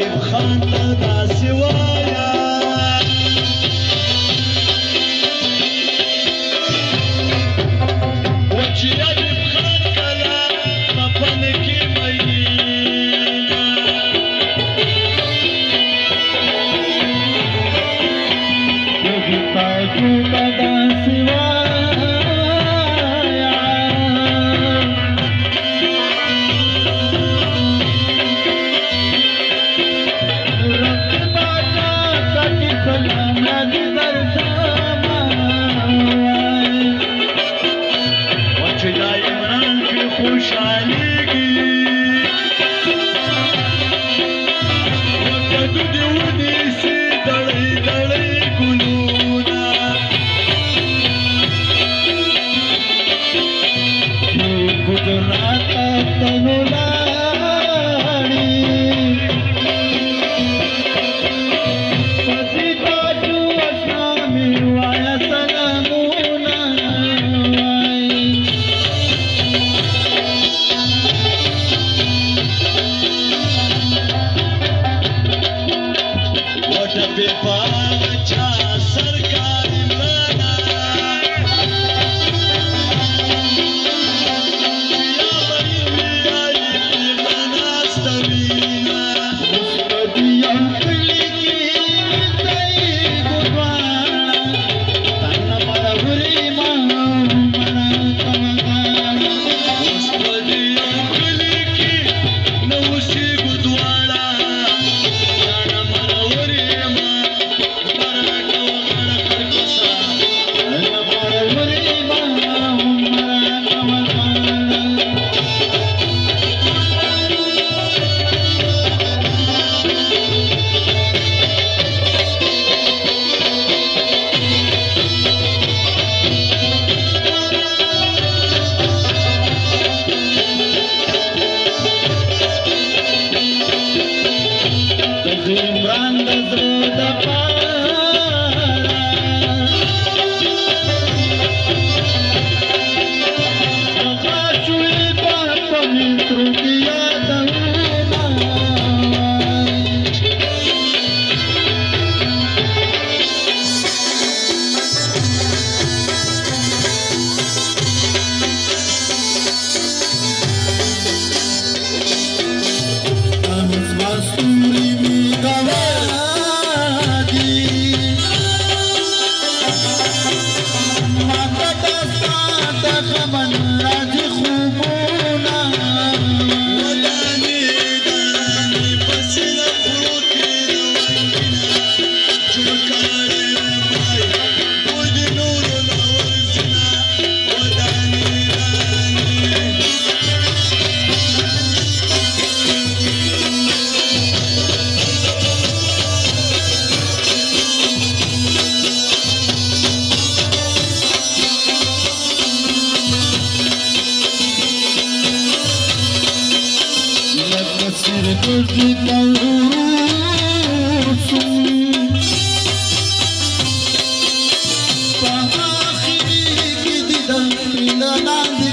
راقب خان ته داسې وایه چې راقب خان کله خپن کې مینه یوګي تاجو ته داسې وایه رقیب باچا سچ سلامت درسامه چې دا عمران کې خوشحالېږي ورته دودې ونیسي دړۍ دړۍ ګلونه چې ګجرات ته ولاړې پسې تاجو اشنا مې وایه سلامونه Bepacha sarkar Imrana Ya Maria Imrana stavina Usmadiya kuliki sai gudwana Tanna paravuri mana kamagana Usmadiya kuliki nausi gudwana Tanna paravuri Imran da zruda para Akashuli papa mitru kiya dahuna Amis masturi Pahakiri ki didan pila nandi